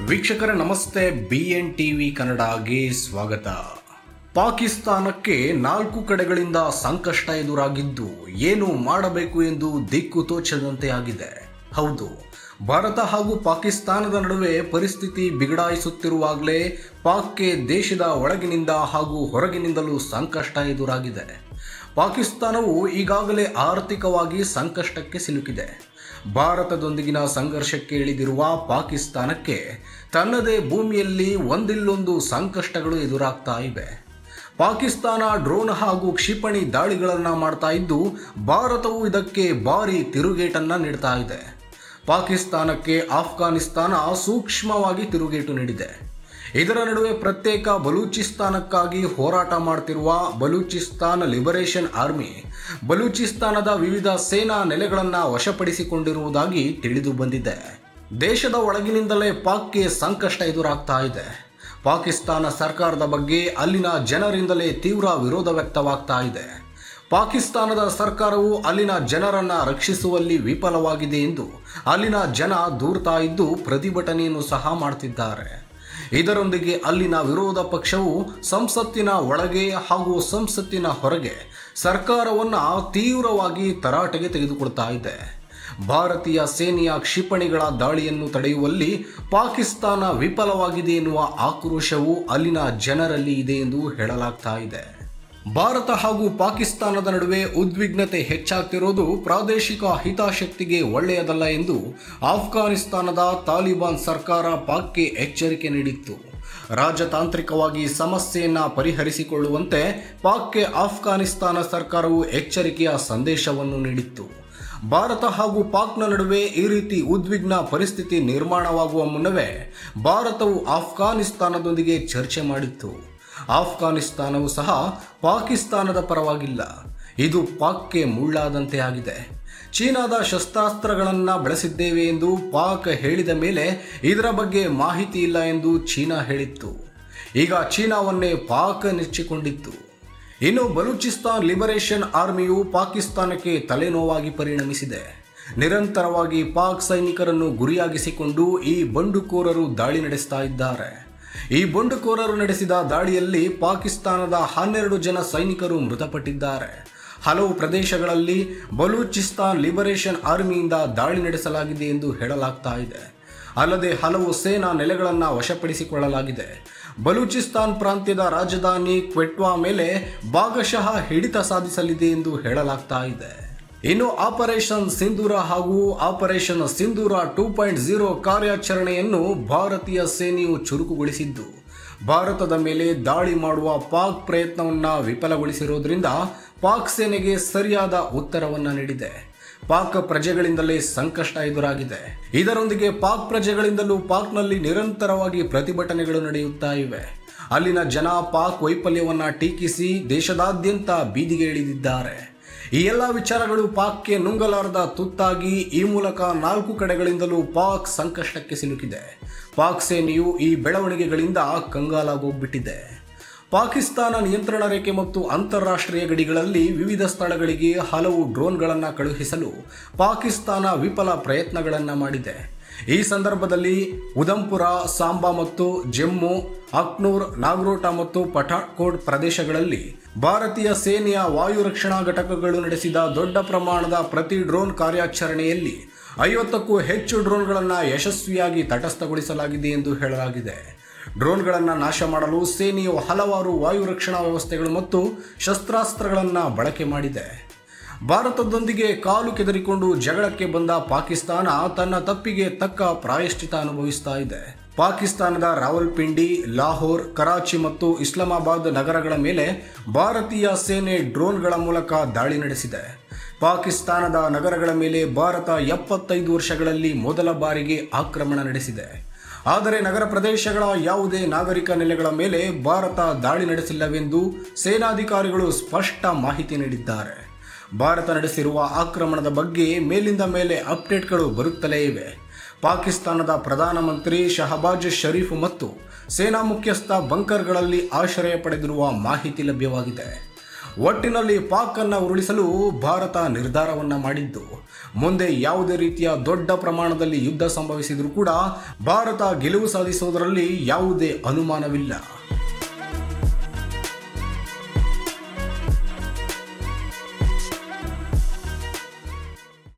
ವೀಕ್ಷಕರೇ ನಮಸ್ತೆ, BN TV ಕನ್ನಡಗೆ ಸ್ವಾಗತ. ಪಾಕಿಸ್ತಾನಕ್ಕೆ 4 ಕಡೆಗಳಿಂದ ಸಂಕಷ್ಟ ಎದುರಾಗಿದ್ದು ಏನು ಮಾಡಬೇಕು ಎಂದು ದಿಕ್ಕು ತೋಚದಂತೆ ಆಗಿದೆ. ಹೌದು, ಭಾರತ ಹಾಗೂ ಪಾಕಿಸ್ತಾನದ ನಡುವೆ ಪರಿಸ್ಥಿತಿ ಬಿಗಡಾಯಿಸುತ್ತಿರುವಾಗಲೇ ಪಾಕ್ಗೆ ದೇಶದ ಒಳಗಿನಿಂದ ಹಾಗೂ ಹೊರಗಿನಿಂದಲೂ ಸಂಕಷ್ಟ ಎದುರಾಗಿದೆ. ಪಾಕಿಸ್ತಾನವು ಈಗಾಗಲೇ ಆರ್ಥಿಕವಾಗಿ ಸಂಕಷ್ಟಕ್ಕೆ ಸಿಲುಕಿದೆ. ಭಾರತದೊಂದಿಗಿನ ಸಂಘರ್ಷಕ್ಕೆ ಇಳಿದಿರುವ ಪಾಕಿಸ್ತಾನಕ್ಕೆ ತನ್ನದೇ ಭೂಮಿಯಲ್ಲಿ ಒಂದಿಲ್ಲೊಂದು ಸಂಕಷ್ಟಗಳು ಎದುರಾಗ್ತಾ ಇವೆ. ಪಾಕಿಸ್ತಾನ ಡ್ರೋನ್ ಹಾಗೂ ಕ್ಷಿಪಣಿ ದಾಳಿಗಳನ್ನು ಮಾಡ್ತಾ ಇದ್ದು ಭಾರತವು ಇದಕ್ಕೆ ಭಾರಿ ತಿರುಗೇಟನ್ನು ನೀಡ್ತಾ ಇದೆ. ಪಾಕಿಸ್ತಾನಕ್ಕೆ ಆಫ್ಘಾನಿಸ್ತಾನ ಸೂಕ್ಷ್ಮವಾಗಿ ತಿರುಗೇಟು ನೀಡಿದೆ. ಇದರ ನಡುವೆ ಪ್ರತ್ಯೇಕ ಬಲೂಚಿಸ್ತಾನಕ್ಕಾಗಿ ಹೋರಾಟ ಮಾಡ್ತಿರುವ ಬಲೂಚಿಸ್ತಾನ್ ಲಿಬರೇಷನ್ ಆರ್ಮಿ ಬಲೂಚಿಸ್ತಾನದ ವಿವಿಧ ಸೇನಾ ನೆಲೆಗಳನ್ನು ವಶಪಡಿಸಿಕೊಂಡಿರುವುದಾಗಿ ತಿಳಿದು ಬಂದಿದೆ. ದೇಶದ ಒಳಗಿನಿಂದಲೇ ಪಾಕ್ಗೆ ಸಂಕಷ್ಟ ಎದುರಾಗ್ತಾ ಇದೆ. ಪಾಕಿಸ್ತಾನ ಸರ್ಕಾರದ ಬಗ್ಗೆ ಅಲ್ಲಿನ ಜನರಿಂದಲೇ ತೀವ್ರ ವಿರೋಧ ವ್ಯಕ್ತವಾಗ್ತಾ ಇದೆ. ಪಾಕಿಸ್ತಾನದ ಸರ್ಕಾರವು ಅಲ್ಲಿನ ಜನರನ್ನ ರಕ್ಷಿಸುವಲ್ಲಿ ವಿಫಲವಾಗಿದೆ ಎಂದು ಅಲ್ಲಿನ ಜನ ದೂರ್ತಾ ಇದ್ದು ಪ್ರತಿಭಟನೆಯನ್ನು ಸಹ ಮಾಡ್ತಿದ್ದಾರೆ. ಇದರೊಂದಿಗೆ ಅಲ್ಲಿನ ವಿರೋಧ ಪಕ್ಷವು ಸಂಸತ್ತಿನ ಒಳಗೆ ಹಾಗೂ ಸಂಸತ್ತಿನ ಹೊರಗೆ ಸರ್ಕಾರವನ್ನು ತೀವ್ರವಾಗಿ ತರಾಟೆಗೆ ತೆಗೆದುಕೊಳ್ತಾ ಇದೆ. ಭಾರತೀಯ ಸೇನೆಯ ಕ್ಷಿಪಣಿಗಳ ದಾಳಿಯನ್ನು ತಡೆಯುವಲ್ಲಿ ಪಾಕಿಸ್ತಾನ ವಿಫಲವಾಗಿದೆ ಎನ್ನುವ ಆಕ್ರೋಶವು ಅಲ್ಲಿನ ಜನರಲ್ಲಿ ಇದೆ ಎಂದು ಹೇಳಲಾಗ್ತಾ ಇದೆ. ಭಾರತ ಹಾಗೂ ಪಾಕಿಸ್ತಾನದ ನಡುವೆ ಉದ್ವಿಗ್ನತೆ ಹೆಚ್ಚಾಗ್ತಿರೋದು ಪ್ರಾದೇಶಿಕ ಹಿತಾಸಕ್ತಿಗೆ ಒಳ್ಳೆಯದಲ್ಲ ಎಂದು ಆಫ್ಘಾನಿಸ್ತಾನದ ತಾಲಿಬಾನ್ ಸರ್ಕಾರ ಪಾಕ್ಗೆ ಎಚ್ಚರಿಕೆ ನೀಡಿತ್ತು. ರಾಜತಾಂತ್ರಿಕವಾಗಿ ಸಮಸ್ಯೆಯನ್ನು ಪರಿಹರಿಸಿಕೊಳ್ಳುವಂತೆ ಪಾಕ್ಗೆ ಆಫ್ಘಾನಿಸ್ತಾನ ಸರ್ಕಾರವು ಎಚ್ಚರಿಕೆಯ ಸಂದೇಶವನ್ನು ನೀಡಿತ್ತು. ಭಾರತ ಹಾಗೂ ಪಾಕ್ನ ನಡುವೆ ಈ ರೀತಿ ಉದ್ವಿಗ್ನ ಪರಿಸ್ಥಿತಿ ನಿರ್ಮಾಣವಾಗುವ ಮುನ್ನವೇ ಭಾರತವು ಆಫ್ಘಾನಿಸ್ತಾನದೊಂದಿಗೆ ಚರ್ಚೆ ಮಾಡಿತ್ತು. ಆಫ್ಘಾನಿಸ್ತಾನವು ಸಹ ಪಾಕಿಸ್ತಾನದ ಪರವಾಗಿಲ್ಲ. ಇದು ಪಾಕ್ಗೆ ಮುಳ್ಳಾದಂತೆ ಆಗಿದೆ. ಚೀನಾದ ಶಸ್ತ್ರಾಸ್ತ್ರಗಳನ್ನು ಬಳಸಿದ್ದೇವೆ ಎಂದು ಪಾಕ್ ಹೇಳಿದ ಮೇಲೆ ಇದರ ಬಗ್ಗೆ ಮಾಹಿತಿ ಇಲ್ಲ ಎಂದು ಚೀನಾ ಹೇಳಿತ್ತು. ಈಗ ಚೀನಾವನ್ನೇ ಪಾಕ್ ನೆಚ್ಚಿಕೊಂಡಿತ್ತು. ಇನ್ನು ಬಲೂಚಿಸ್ತಾನ್ ಲಿಬರೇಷನ್ ಆರ್ಮಿಯು ಪಾಕಿಸ್ತಾನಕ್ಕೆ ತಲೆನೋವಾಗಿ ಪರಿಣಮಿಸಿದೆ. ನಿರಂತರವಾಗಿ ಪಾಕ್ ಸೈನಿಕರನ್ನು ಗುರಿಯಾಗಿಸಿಕೊಂಡು ಈ ಬಂಡುಕೋರರು ದಾಳಿ ನಡೆಸ್ತಾ ಇದ್ದಾರೆ. ಈ ಬಂಡುಕೋರರು ನಡೆಸಿದ ದಾಳಿಯಲ್ಲಿ ಪಾಕಿಸ್ತಾನದ 12 ಜನ ಸೈನಿಕರು ಮೃತಪಟ್ಟಿದ್ದಾರೆ. ಹಲವು ಪ್ರದೇಶಗಳಲ್ಲಿ ಬಲೂಚಿಸ್ತಾನ್ ಲಿಬರೇಷನ್ ಆರ್ಮಿಯಿಂದ ದಾಳಿ ನಡೆಸಲಾಗಿದೆ ಎಂದು ಹೇಳಲಾಗ್ತಾ ಇದೆ. ಅಲ್ಲದೆ ಹಲವು ಸೇನಾ ನೆಲೆಗಳನ್ನು ವಶಪಡಿಸಿಕೊಳ್ಳಲಾಗಿದೆ. ಬಲೂಚಿಸ್ತಾನ್ ಪ್ರಾಂತ್ಯದ ರಾಜಧಾನಿ ಕ್ವೆಟ್ವಾ ಮೇಲೆ ಭಾಗಶಃ ಹಿಡಿತ ಸಾಧಿಸಲಿದೆ ಎಂದು ಹೇಳಲಾಗ್ತಾ ಇದೆ. ಇನ್ನು ಆಪರೇಷನ್ ಸಿಂಧೂರ ಹಾಗೂ ಆಪರೇಷನ್ ಸಿಂಧೂರ 2.0 ಕಾರ್ಯಾಚರಣೆಯನ್ನು ಭಾರತೀಯ ಸೇನೆಯು ಚುರುಕುಗೊಳಿಸಿದ್ದು ಭಾರತದ ಮೇಲೆ ದಾಳಿ ಮಾಡುವ ಪಾಕ್ ಪ್ರಯತ್ನವನ್ನು ವಿಫಲಗೊಳಿಸಿರೋದ್ರಿಂದ ಪಾಕ್ ಸೇನೆಗೆ ಸರಿಯಾದ ಉತ್ತರವನ್ನು ನೀಡಿದೆ. ಪಾಕ್ ಪ್ರಜೆಗಳಿಂದಲೇ ಸಂಕಷ್ಟ ಎದುರಾಗಿದೆ. ಇದರೊಂದಿಗೆ ಪಾಕ್ ಪ್ರಜೆಗಳಿಂದಲೂ ಪಾಕ್ನಲ್ಲಿ ನಿರಂತರವಾಗಿ ಪ್ರತಿಭಟನೆಗಳು ನಡೆಯುತ್ತಾ ಇವೆ. ಅಲ್ಲಿನ ಜನ ಪಾಕ್ ವೈಫಲ್ಯವನ್ನು ಟೀಕಿಸಿ ದೇಶದಾದ್ಯಂತ ಬೀದಿಗೆ ಇಳಿದಿದ್ದಾರೆ. ಈ ಎಲ್ಲ ವಿಚಾರಗಳು ಪಾಕ್ಗೆ ನುಂಗಲಾರದ ತುತ್ತಾಗಿ ಈ ಮೂಲಕ 4 ಕಡೆಗಳಿಂದಲೂ ಪಾಕ್ ಸಂಕಷ್ಟಕ್ಕೆ ಸಿಲುಕಿದೆ. ಪಾಕ್ ಸೇನೆಯು ಈ ಬೆಳವಣಿಗೆಗಳಿಂದ ಕಂಗಾಲಾಗೋಗ್ಬಿಟ್ಟಿದೆ. ಪಾಕಿಸ್ತಾನ ನಿಯಂತ್ರಣ ರೇಖೆ ಮತ್ತು ಅಂತಾರಾಷ್ಟ್ರೀಯ ಗಡಿಗಳಲ್ಲಿ ವಿವಿಧ ಸ್ಥಳಗಳಿಗೆ ಹಲವು ಡ್ರೋನ್ಗಳನ್ನು ಕಳುಹಿಸಲು ಪಾಕಿಸ್ತಾನ ವಿಫಲ ಪ್ರಯತ್ನಗಳನ್ನು ಮಾಡಿದೆ. ಈ ಸಂದರ್ಭದಲ್ಲಿ ಉಧಂಪುರ, ಸಾಂಬಾ ಮತ್ತು ಜಮ್ಮು, ಅಖ್ನೂರ್, ನಾಗ್ರೋಟಾ ಮತ್ತು ಪಠಾಣ್ಕೋಟ್ ಪ್ರದೇಶಗಳಲ್ಲಿ ಭಾರತೀಯ ಸೇನೆಯ ವಾಯು ರಕ್ಷಣಾ ಘಟಕಗಳು ನಡೆಸಿದ ದೊಡ್ಡ ಪ್ರಮಾಣದ ಪ್ರತಿ ಡ್ರೋನ್ ಕಾರ್ಯಾಚರಣೆಯಲ್ಲಿ 50ಕ್ಕೂ ಹೆಚ್ಚು ಡ್ರೋನ್ಗಳನ್ನು ಯಶಸ್ವಿಯಾಗಿ ತಟಸ್ಥಗೊಳಿಸಲಾಗಿದೆ ಎಂದು ಹೇಳಲಾಗಿದೆ. ಡ್ರೋನ್ಗಳನ್ನು ನಾಶ ಮಾಡಲು ಸೇನೆಯು ಹಲವಾರು ವಾಯು ರಕ್ಷಣಾ ವ್ಯವಸ್ಥೆಗಳು ಮತ್ತು ಶಸ್ತ್ರಾಸ್ತ್ರಗಳನ್ನು ಬಳಕೆ ಮಾಡಿದೆ. ಭಾರತದೊಂದಿಗೆ ಕಾಲು ಕೆದರಿಕೊಂಡು ಜಗಳಕ್ಕೆ ಬಂದ ಪಾಕಿಸ್ತಾನ ತನ್ನ ತಪ್ಪಿಗೆ ತಕ್ಕ ಪ್ರಾಯಶ್ಚಿತ ಅನುಭವಿಸ್ತಾ ಇದೆ. ಪಾಕಿಸ್ತಾನದ ರಾವಲ್ಪಿಂಡಿ, ಲಾಹೋರ್, ಕರಾಚಿ ಮತ್ತು ಇಸ್ಲಾಮಾಬಾದ್ ನಗರಗಳ ಮೇಲೆ ಭಾರತೀಯ ಸೇನೆ ಡ್ರೋನ್ಗಳ ಮೂಲಕ ದಾಳಿ ನಡೆಸಿದೆ. ಪಾಕಿಸ್ತಾನದ ನಗರಗಳ ಮೇಲೆ ಭಾರತ 75 ವರ್ಷಗಳಲ್ಲಿ ಮೊದಲ ಬಾರಿಗೆ ಆಕ್ರಮಣ ನಡೆಸಿದೆ. ಆದರೆ ನಗರ ಪ್ರದೇಶಗಳ ಯಾವುದೇ ನಾಗರಿಕ ನೆಲೆಗಳ ಮೇಲೆ ಭಾರತ ದಾಳಿ ನಡೆಸಿಲ್ಲವೆಂದು ಸೇನಾಧಿಕಾರಿಗಳು ಸ್ಪಷ್ಟ ಮಾಹಿತಿ ನೀಡಿದ್ದಾರೆ. ಭಾರತ ನಡೆಸಿರುವ ಆಕ್ರಮಣದ ಬಗ್ಗೆ ಮೇಲಿಂದ ಮೇಲೆ ಅಪ್ಡೇಟ್ಗಳು ಬರುತ್ತಲೇ ಇವೆ. ಪಾಕಿಸ್ತಾನದ ಪ್ರಧಾನಮಂತ್ರಿ ಶಹಬಾಜ್ ಶರೀಫ್ ಮತ್ತು ಸೇನಾ ಮುಖ್ಯಸ್ಥ ಬಂಕರ್ಗಳಲ್ಲಿ ಆಶ್ರಯ ಪಡೆದಿರುವ ಮಾಹಿತಿ ಲಭ್ಯವಾಗಿದೆ. ಒಟ್ಟಿನಲ್ಲಿ ಪಾಕ್ ಅನ್ನು ಉರುಳಿಸಲು ಭಾರತ ನಿರ್ಧಾರವನ್ನ ಮಾಡಿದ್ದು, ಮುಂದೆ ಯಾವುದೇ ರೀತಿಯ ದೊಡ್ಡ ಪ್ರಮಾಣದಲ್ಲಿ ಯುದ್ಧ ಸಂಭವಿಸಿದರೂ ಕೂಡ ಭಾರತ ಗೆಲುವು ಸಾಧಿಸುವುದರಲ್ಲಿ ಯಾವುದೇ ಅನುಮಾನವಿಲ್ಲ.